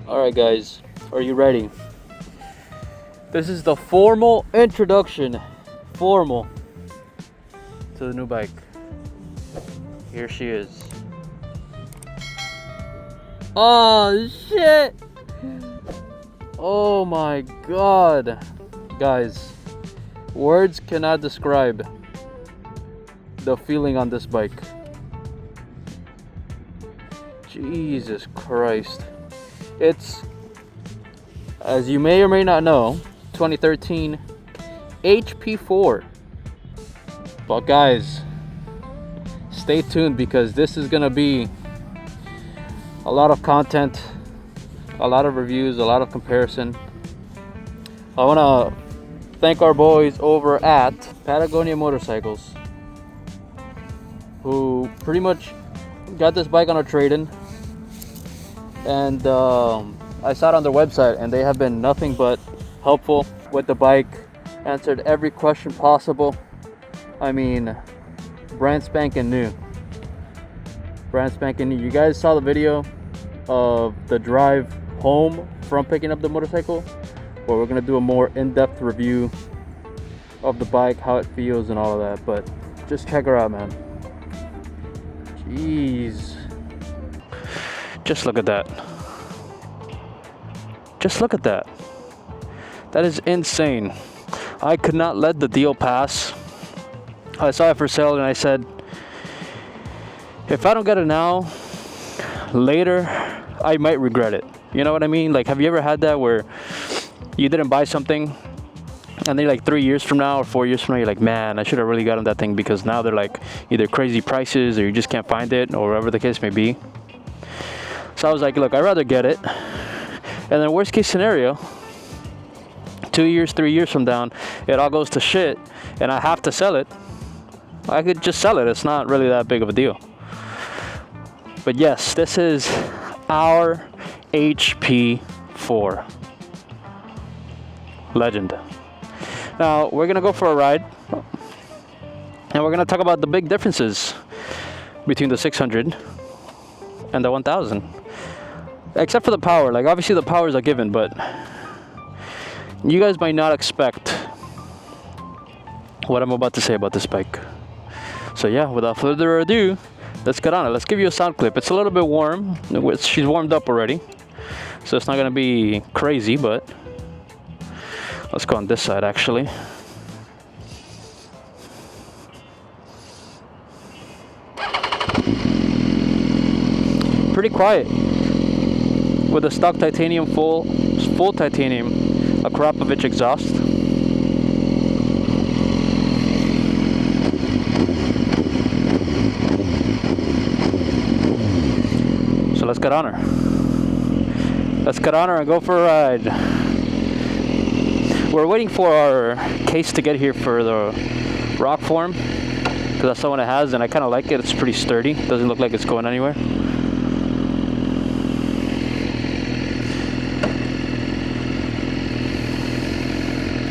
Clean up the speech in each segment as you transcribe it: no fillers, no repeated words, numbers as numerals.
Alright guys, are you ready? This is the formal introduction, to the new bike. Here she is. Oh shit! Oh my god. Guys, words cannot describe the feeling on this bike. Jesus Christ. It's, as you may or may not know, 2013 HP4. But guys, stay tuned because this is gonna be a lot of content, a lot of reviews, a lot of comparison. I want to thank our boys over at Patagonia Motorcycles who pretty much got this bike on a trade-in, and I saw it on their website and they have been nothing but helpful with the bike, answered every question possible. I mean, brand spanking new. You guys saw the video of the drive home from picking up the motorcycle, where we're gonna do a more in-depth review of the bike, how it feels and all of that. But just check her out, man. Jeez, just look at that. Just look at that. That is insane. I could not let the deal pass. I saw it for sale and I said, if I don't get it now, later I might regret it. You know what I mean? Like, have you ever had that where you didn't buy something and then like 3 years from now or 4 years from now, you're like, man, I should have really gotten that thing, because now they're like either crazy prices or you just can't find it, or whatever the case may be. So I was like, look, I'd rather get it. And then worst case scenario, 2 years, 3 years from down, it all goes to shit and I have to sell it. I could just sell it. It's not really that big of a deal. But yes, this is our HP4 Legend. Now we're gonna go for a ride and we're gonna talk about the big differences between the 600 and the 1000, except for the power. Like, obviously the power is a given, but you guys might not expect what I'm about to say about this bike. So yeah, without further ado, let's get on it. Let's give you a sound clip. It's a little bit warm. She's warmed up already, so it's not gonna be crazy, but let's go on this side actually. Pretty quiet with a stock titanium, full titanium Akrapovic exhaust. So let's get on her. Let's get on her and go for a ride. We're waiting for our case to get here for the rock form, because that's the one it has, and I kind of like it. It's pretty sturdy. Doesn't look like it's going anywhere.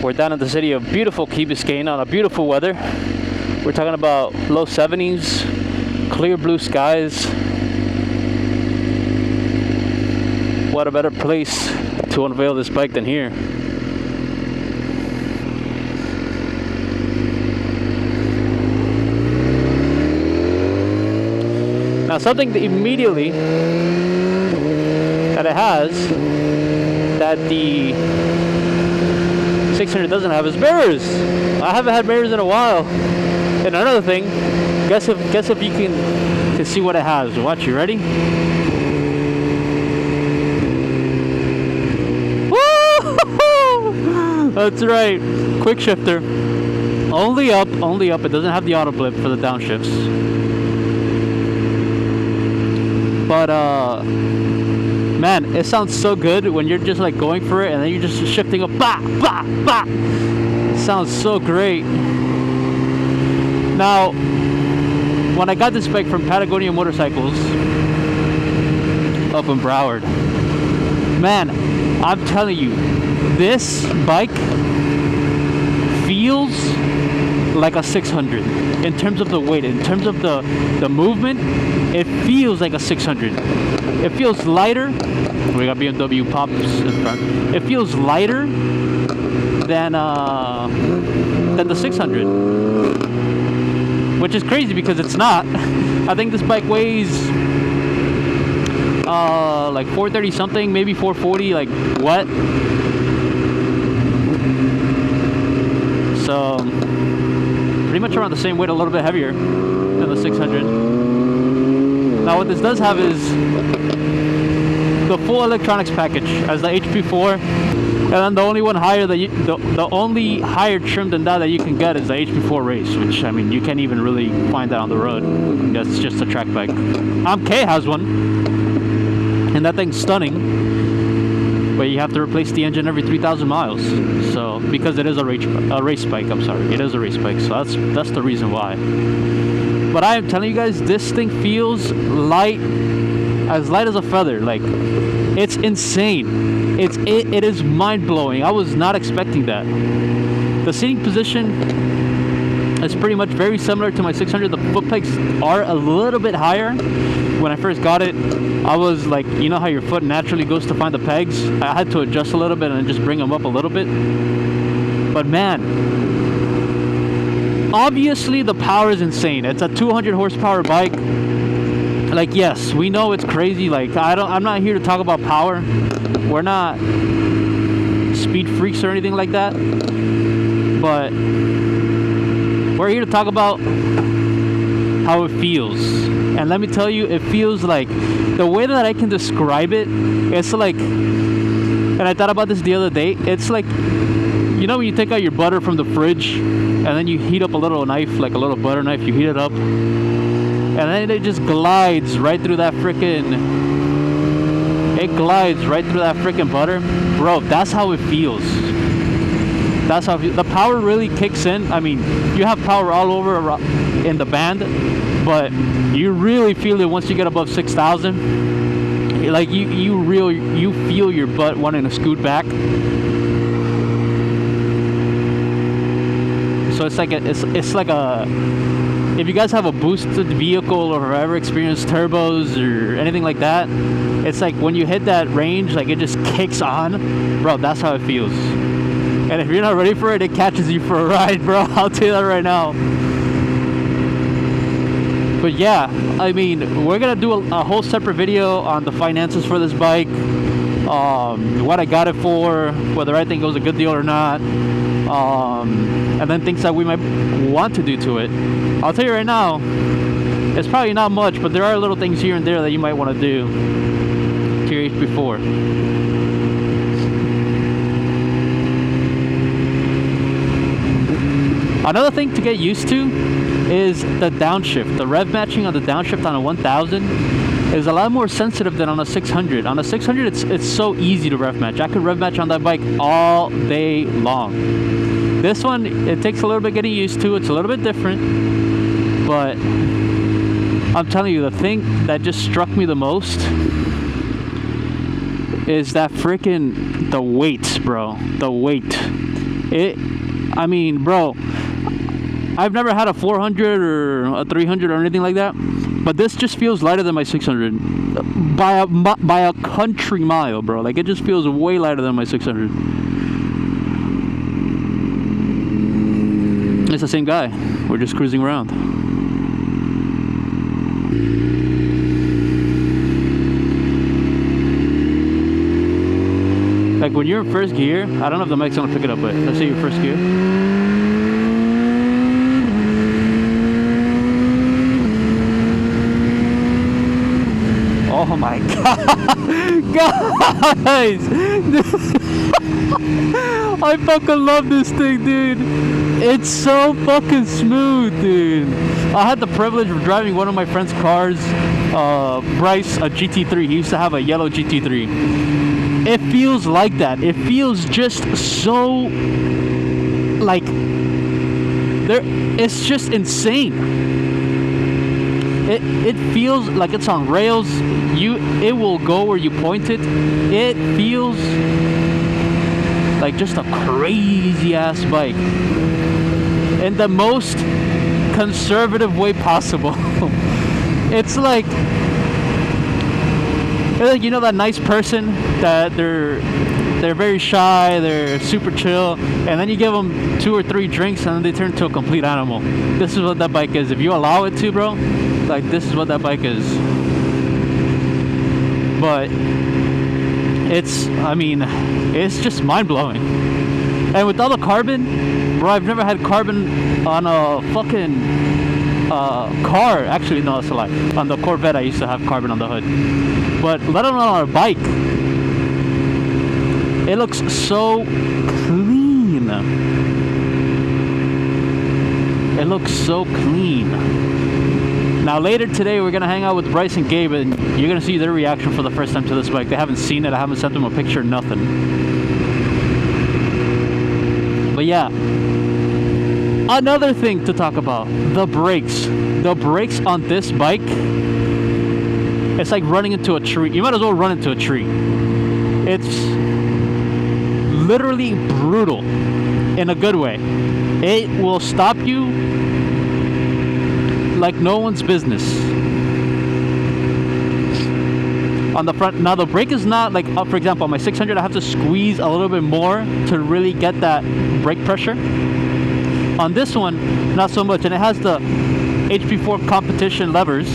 We're down in the city of beautiful Key Biscayne on a beautiful weather. We're talking about low 70s, clear blue skies. What a better place to unveil this bike than here. Now, something that immediately that it has that the 600 doesn't have is mirrors. I haven't had mirrors in a while. And another thing, guess if you can see what it has. Watch, you ready? Woo! That's right. Quick shifter. Only up. It doesn't have the auto blip for the downshifts. But man, it sounds so good when you're just like going for it and then you're just shifting up. Bah, bah, bah. It sounds so great. Now, when I got this bike from Patagonia Motorcycles up in Broward, man, I'm telling you, this bike feels like a 600 in terms of the weight, in terms of the movement. It feels like a 600. It feels lighter. We got BMW pops in front. It feels lighter than the 600, which is crazy because it's not. I think this bike weighs like 430 something, maybe 440, like what? So pretty much around the same weight, a little bit heavier than the 600. Now what this does have is the full electronics package as the HP4, and then the only one higher that the only higher trim than that you can get is the HP4 Race, which I mean you can't even really find that on the road. That's just a track bike. AMK has one, and that thing's stunning. But you have to replace the engine every 3,000 miles. So because it is a race bike, I'm sorry, it is a race bike. So that's the reason why. But I am telling you guys, this thing feels light, as light as a feather. Like, it's insane. It is mind blowing. I was not expecting that. The seating position is pretty much very similar to my 600. The foot pegs are a little bit higher. When I first got it, I was like, you know how your foot naturally goes to find the pegs? I had to adjust a little bit and just bring them up a little bit. But man, obviously the power is insane. It's a 200 horsepower bike. Like, yes, we know it's crazy. Like, I'm not here to talk about power. We're not speed freaks or anything like that. But we're here to talk about how it feels. And let me tell you, it feels like, the way that I can describe it, it's like, and I thought about this the other day, it's like, you know when you take out your butter from the fridge and then you heat up a little knife, like a little butter knife, you heat it up and then it just glides right through that freaking butter. Bro, that's how it feels. That's how the power really kicks in. I mean, you have power all over in the band, but you really feel it once you get above 6,000. Like you feel your butt wanting to scoot back. So it's like if you guys have a boosted vehicle or have ever experienced turbos or anything like that, it's like when you hit that range, like it just kicks on. Bro, that's how it feels. And if you're not ready for it, it catches you for a ride, bro. I'll tell you that right now. But yeah, I mean, we're gonna do a whole separate video on the finances for this bike, what I got it for, whether I think it was a good deal or not, and then things that we might want to do to it. I'll tell you right now, it's probably not much, but there are little things here and there that you might want to do to your HP4. Another thing to get used to is the downshift. The rev matching on the downshift on a 1000 is a lot more sensitive than on a 600. On a 600, it's so easy to rev match. I could rev match on that bike all day long. This one, it takes a little bit getting used to. It's a little bit different, but I'm telling you, the thing that just struck me the most is that freaking the weight, bro. The weight. I mean, bro, I've never had a 400 or a 300 or anything like that, but this just feels lighter than my 600 by a country mile, bro. Like, it just feels way lighter than my 600. It's the same guy. We're just cruising around. Like, when you're in first gear, I don't know if the mic's gonna pick it up, but let's say you're first gear. Oh my god, guys! I fucking love this thing, dude. It's so fucking smooth, dude. I had the privilege of driving one of my friend's cars, Bryce, a GT3. He used to have a yellow GT3. It feels like that. It feels just so, like, it's just insane. It feels like it's on rails. It will go where you point it. It feels like just a crazy ass bike in the most conservative way possible. It's like They're like, you know, that nice person that they're very shy, they're super chill, and then you give them 2 or 3 drinks and then they turn into a complete animal. This is what that bike is. If you allow it to, bro, like, this is what that bike is. But it's, I mean, it's just mind-blowing. And with all the carbon, bro, I've never had carbon on a fucking car. Actually, no, that's a lie. On the Corvette, I used to have carbon on the hood. But let alone on a bike. It looks so clean. It looks so clean. Now later today we're gonna hang out with Bryce and Gabe, and you're gonna see their reaction for the first time to this bike. They haven't seen it. I haven't sent them a picture, nothing. But yeah, another thing to talk about: the brakes. The brakes on this bike, it's like running into a tree. You might as well run into a tree. It's literally brutal in a good way. It will stop you like no one's business. On the front, now the brake is not like, for example, on my 600 I have to squeeze a little bit more to really get that brake pressure. On this one, not so much, and it has the HP4 competition levers,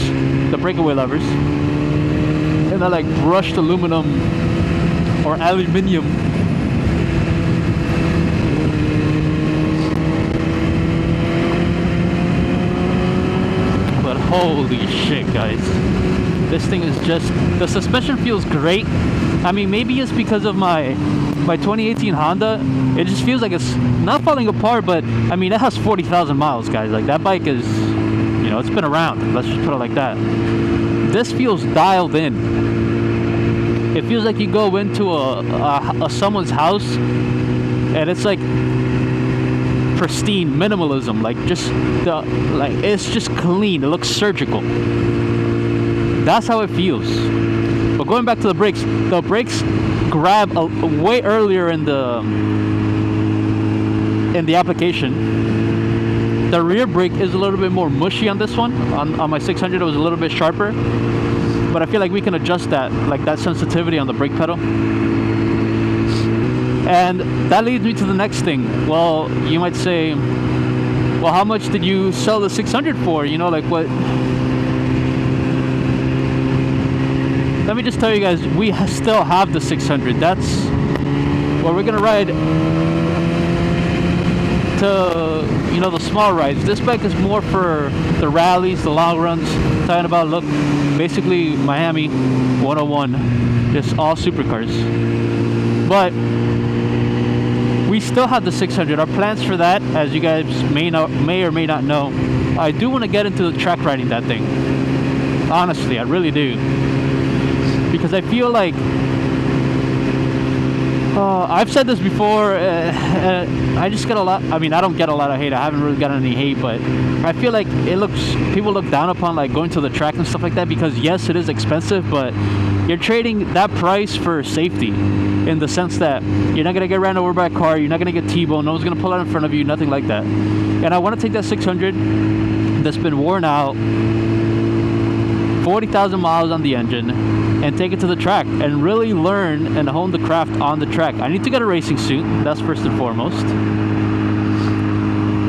the breakaway levers, and they're like brushed aluminum or aluminium. But holy shit, guys, this thing is just, the suspension feels great. I mean, maybe it's because of my 2018 Honda. It just feels like it's not falling apart, but I mean, it has 40,000 miles, guys. Like, that bike is, you know, it's been around. Let's just put it like that. This feels dialed in. It feels like you go into a someone's house and it's like pristine minimalism. Like, just the, like, it's just clean. It looks surgical. That's how it feels. But going back to the brakes grab way earlier in the application. The rear brake is a little bit more mushy on this one. On my 600 it was a little bit sharper, but I feel like we can adjust that, like that sensitivity on the brake pedal. And that leads me to the next thing. Well, you might say, well, how much did you sell the 600 for? You know, like, what? Let me just tell you guys, we still have the 600. That's well, we're gonna ride to, you know, the small rides. This bike is more for the rallies, the long runs. Talking about, look, basically Miami 101, just all supercars. But we still have the 600. Our plans for that, as you guys may or may not know, I do want to get into the track riding that thing. Honestly, I really do. Because I feel like, I've said this before, I just get a lot, I mean, I don't get a lot of hate, I haven't really gotten any hate, but I feel like people look down upon like going to the track and stuff like that, because yes, it is expensive, but you're trading that price for safety, in the sense that you're not going to get ran over by a car, you're not going to get T-boned, no one's going to pull out in front of you, nothing like that. And I want to take that 600 that's been worn out, 40,000 miles on the engine, and take it to the track and really learn and hone the craft on the track. I need to get a racing suit, that's first and foremost.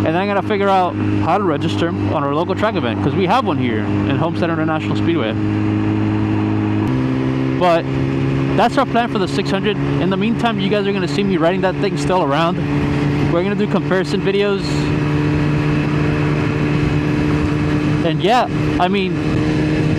And then I gotta figure out how to register on our local track event, because we have one here in Homestead International Speedway. But that's our plan for the 600. In the meantime, you guys are gonna see me riding that thing still around. We're gonna do comparison videos. And yeah, I mean,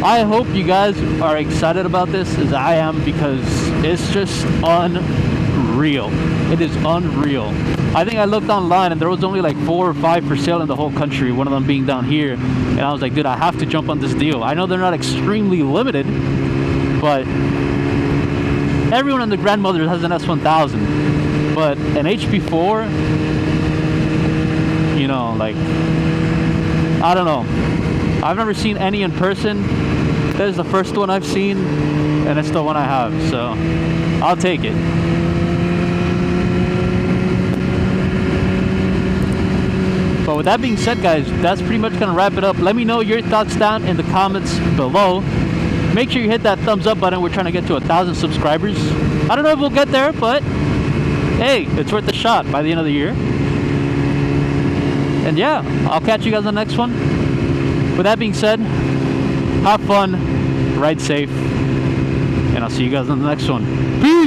I hope you guys are excited about this as I am, because it's just unreal. It is unreal. I think I looked online and there was only like 4 or 5 for sale in the whole country, one of them being down here. And I was like, dude, I have to jump on this deal. I know they're not extremely limited, but everyone and their grandmother has an S1000. But an HP4, you know, like, I don't know. I've never seen any in person. That is the first one I've seen, and it's the one I have, so I'll take it. But with that being said, guys, that's pretty much gonna wrap it up. Let me know your thoughts down in the comments below. Make sure you hit that thumbs up button. We're trying to get to 1,000 subscribers. I don't know if we'll get there, but hey, it's worth a shot by the end of the year. And yeah, I'll catch you guys on the next one. With that being said, have fun, ride safe, and I'll see you guys on the next one. Peace!